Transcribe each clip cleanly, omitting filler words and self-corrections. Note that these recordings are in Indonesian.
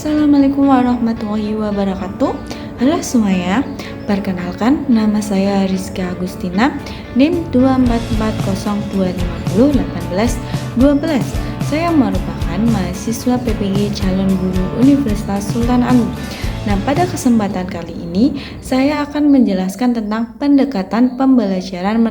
Assalamualaikum warahmatullahi wabarakatuh. Halo semuanya, perkenalkan nama saya Rizka Agustina, NIM 24402501812. Saya merupakan mahasiswa PPG calon guru Universitas Sultan Agung. Nah, pada kesempatan kali ini saya akan menjelaskan tentang pendekatan pembelajaran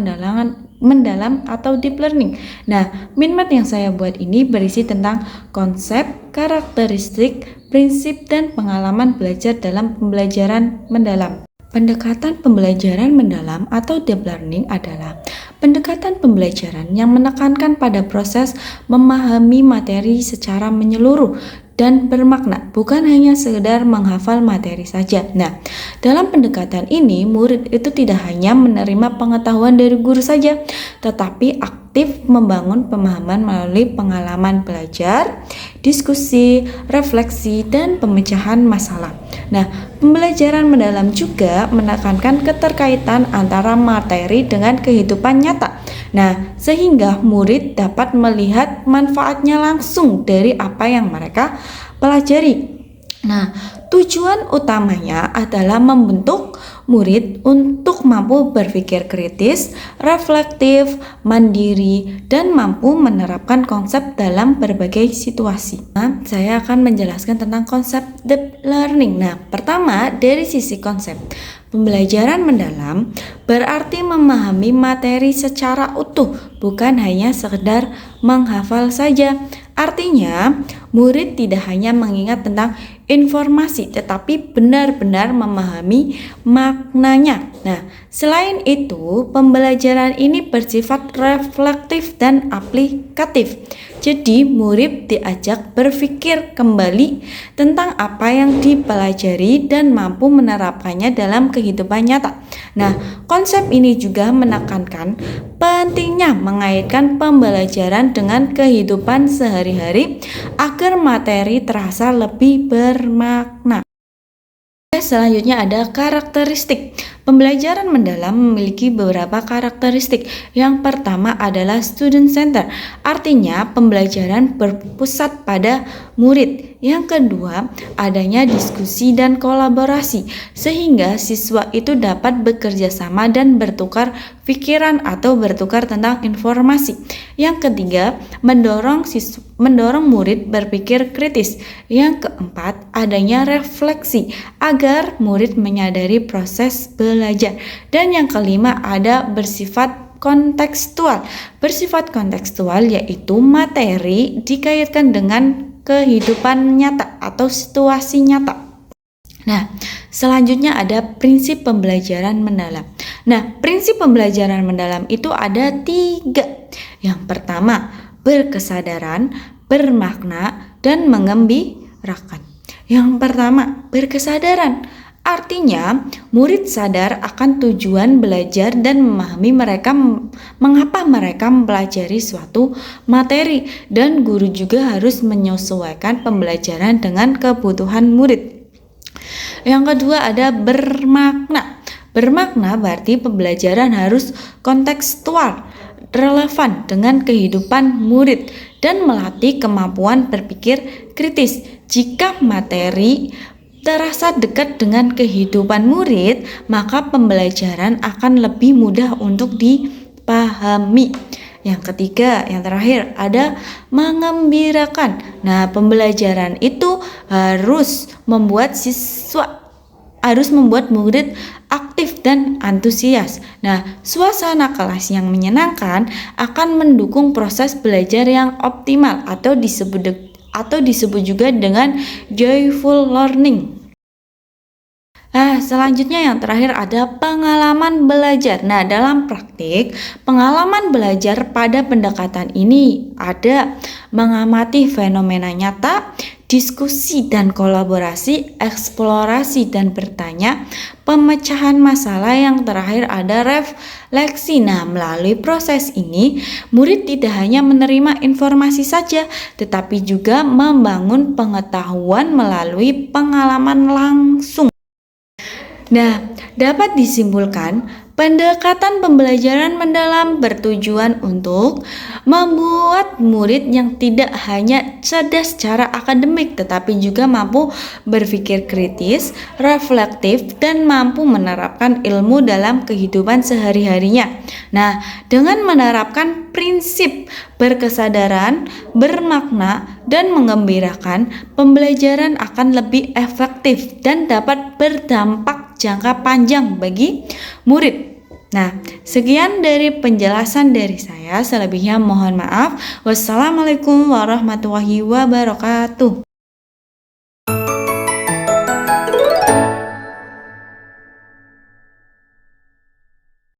mendalam atau deep learning. Nah, minmat yang saya buat ini berisi tentang konsep, karakteristik, prinsip, dan pengalaman belajar dalam pembelajaran mendalam. Pendekatan pembelajaran mendalam atau deep learning adalah pendekatan pembelajaran yang menekankan pada proses memahami materi secara menyeluruh dan bermakna, bukan hanya sekedar menghafal materi saja. Nah, dalam pendekatan ini, murid itu tidak hanya menerima pengetahuan dari guru saja, tetapi aktif membangun pemahaman melalui pengalaman belajar, diskusi, refleksi, dan pemecahan masalah. Nah, pembelajaran mendalam juga menekankan keterkaitan antara materi dengan kehidupan nyata. Nah, sehingga murid dapat melihat manfaatnya langsung dari apa yang mereka pelajari. Nah, tujuan utamanya adalah membentuk murid untuk mampu berpikir kritis, reflektif, mandiri, dan mampu menerapkan konsep dalam berbagai situasi. Nah, saya akan menjelaskan tentang konsep deep learning. Nah, pertama dari sisi konsep. Pembelajaran mendalam berarti memahami materi secara utuh, bukan hanya sekedar menghafal saja. Artinya, murid tidak hanya mengingat tentang informasi, tetapi benar-benar memahami maknanya. Nah, selain itu, pembelajaran ini bersifat reflektif dan aplikatif. Jadi, murid diajak berpikir kembali tentang apa yang dipelajari dan mampu menerapkannya dalam kehidupan nyata. Nah, konsep ini juga menekankan pentingnya mengaitkan pembelajaran dengan kehidupan sehari-hari agar materi terasa lebih bermakna. Selanjutnya ada karakteristik. Pembelajaran mendalam memiliki beberapa karakteristik. Yang pertama adalah student center, artinya pembelajaran berpusat pada murid. Yang kedua, adanya diskusi dan kolaborasi, sehingga siswa itu dapat bekerja sama dan bertukar pikiran atau bertukar tentang informasi. Yang ketiga, mendorong murid berpikir kritis. Yang keempat, adanya refleksi agar murid menyadari proses belajar. Dan yang kelima, ada bersifat kontekstual. Bersifat kontekstual yaitu materi dikaitkan dengan kehidupan nyata atau situasi nyata. Nah, selanjutnya ada prinsip pembelajaran mendalam. Nah, prinsip pembelajaran mendalam itu ada 3. Yang pertama, berkesadaran, bermakna, dan mengembirakan. Yang pertama, berkesadaran. Artinya, murid sadar akan tujuan belajar dan memahami mengapa mereka mempelajari suatu materi, dan guru juga harus menyesuaikan pembelajaran dengan kebutuhan murid. Yang kedua ada bermakna. Bermakna berarti pembelajaran harus kontekstual, relevan dengan kehidupan murid, dan melatih kemampuan berpikir kritis. Jika materi terasa dekat dengan kehidupan murid, maka pembelajaran akan lebih mudah untuk dipahami. Yang ketiga, yang terakhir ada mengembirakan. Nah, pembelajaran itu harus membuat murid aktif dan antusias. Nah, suasana kelas yang menyenangkan akan mendukung proses belajar yang optimal atau disebut juga dengan joyful learning. Nah, selanjutnya yang terakhir ada pengalaman belajar. Nah, dalam praktik, pengalaman belajar pada pendekatan ini ada mengamati fenomena nyata, diskusi dan kolaborasi, eksplorasi dan bertanya, pemecahan masalah, yang terakhir ada refleksi. Nah, melalui proses ini, murid tidak hanya menerima informasi saja, tetapi juga membangun pengetahuan melalui pengalaman langsung. Nah, dapat disimpulkan Pendekatan pembelajaran mendalam bertujuan untuk membuat murid yang tidak hanya cerdas secara akademik tetapi juga mampu berpikir kritis, reflektif, dan mampu menerapkan ilmu dalam kehidupan sehari-harinya. Nah, dengan menerapkan prinsip berkesadaran, bermakna, dan menggembirakan, pembelajaran akan lebih efektif dan dapat berdampak jangka panjang bagi murid. Nah, sekian dari penjelasan dari saya. Selebihnya mohon maaf. Wassalamualaikum warahmatullahi wabarakatuh.